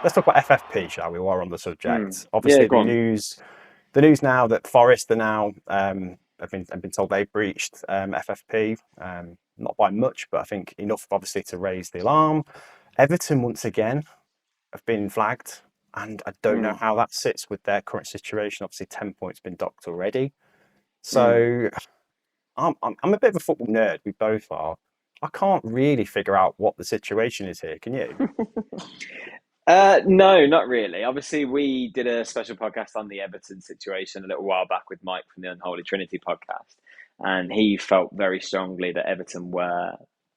let's talk about FFP, shall we? While we're on the subject, Yeah, obviously go on. the news now that Forest are now have been told they've breached FFP, not by much, but I think enough, obviously, to raise the alarm. Everton once again have been flagged, and I don't know Mm, how that sits with their current situation. Obviously, 10 points been docked already, mm. so I'm a bit of a football nerd. We both are. I can't really figure out what the situation is here. Can you? No, not really. Obviously, we did a special podcast on the Everton situation a little while back with Mike from the Unholy Trinity podcast, and he felt very strongly that Everton were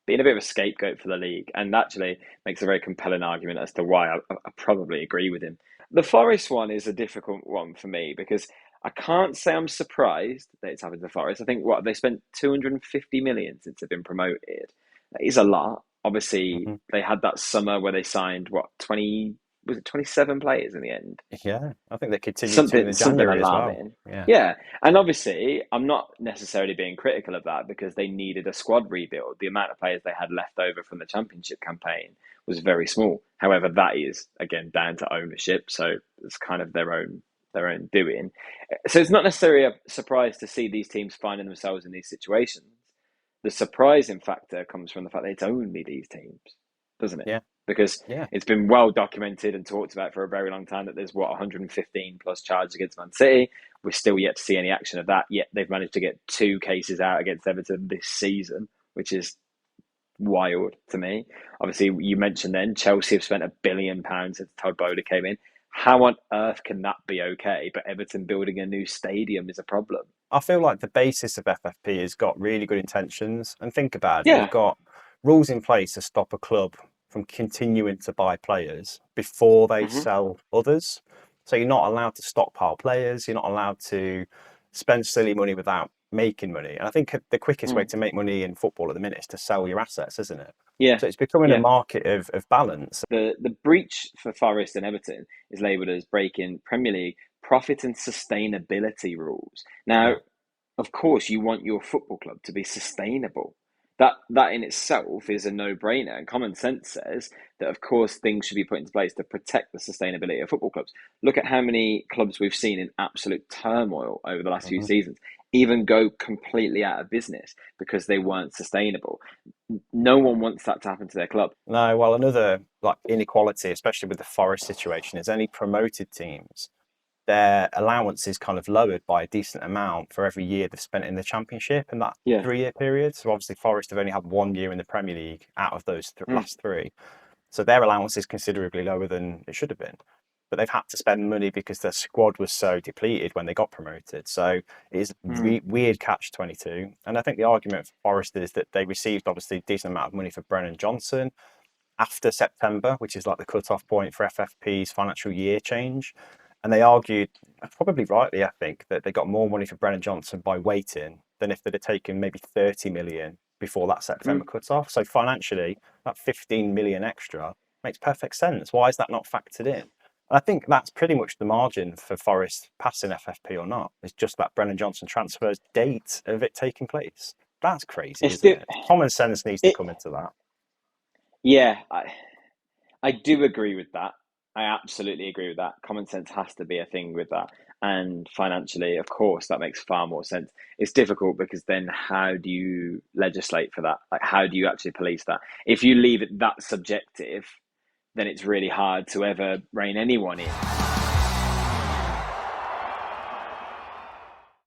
being a bit of a scapegoat for the league, and actually makes a very compelling argument as to why I probably agree with him. The Forest one is a difficult one for me because I can't say I'm surprised that it's happened to Forest. I think what they spent 250 million since they've been promoted. That is a lot. Obviously, Hmm. they had that summer where they signed what 20, was it 27 players in the end? Yeah, I think they continued to in Something the something January as well. alarming. Yeah. Yeah, and obviously, I'm not necessarily being critical of that because they needed a squad rebuild. The amount of players they had left over from the championship campaign was very small. However, that is again down to ownership, so it's kind of their own doing. So it's not necessarily a surprise to see these teams finding themselves in these situations. The surprising factor comes from the fact that it's only these teams, doesn't it? Yeah. Because Yeah. it's been well documented and talked about for a very long time that there's 115 plus charges against Man City. We're still yet to see any action of that. Yet they've managed to get 2 cases out against Everton this season, which is wild to me. Obviously, you mentioned then Chelsea have spent £1 billion since Todd Bowley came in. How on earth can that be okay? But Everton building a new stadium is a problem. I feel like the basis of FFP has got really good intentions. And think about it, they've Yeah. got rules in place to stop a club from continuing to buy players before they Hmm. sell others. So you're not allowed to stockpile players, you're not allowed to spend silly money without making money. And I think the quickest way Mm. to make money in football at the minute is to sell your assets, isn't it? Yeah. So it's becoming a Yeah. market of balance. The breach for Forest and Everton is labelled as breaking Premier League profit and sustainability rules. Now, Yeah. of course, you want your football club to be sustainable. That in itself is a no-brainer, and common sense says that of course things should be put into place to protect the sustainability of football clubs. Look at how many clubs we've seen in absolute turmoil over the last few Mhm. seasons, even go completely out of business because they weren't sustainable. No one wants that to happen to their club. No, well, another like inequality, especially with the Forest situation, is any promoted teams, their allowance is kind of lowered by a decent amount for every year they've spent in the Championship in that Yeah. 3 year period. So obviously, Forest have only had 1 year in the Premier League out of those Mm, last three. So their allowance is considerably lower than it should have been. But they've had to spend money because their squad was so depleted when they got promoted. So it is a mm, weird catch 22. And I think the argument for Forest is that they received obviously a decent amount of money for Brennan Johnson after September, which is like the cut-off point for FFP's financial year change. And they argued, probably rightly, I think, that they got more money for Brennan Johnson by waiting than if they'd have taken maybe 30 million before that September mm. cut-off. So financially, that 15 million extra makes perfect sense. Why is that not factored in? And I think that's pretty much the margin for Forest passing FFP or not. It's just that Brennan Johnson transfers date of it taking place. That's crazy, It's isn't still it? Common sense needs to it. come into that. Yeah, I do agree with that. I absolutely agree with that. Common sense has to be a thing with that. And financially, of course, that makes far more sense. It's difficult because then how do you legislate for that? Like, how do you actually police that? If you leave it that subjective, then it's really hard to ever rein anyone in.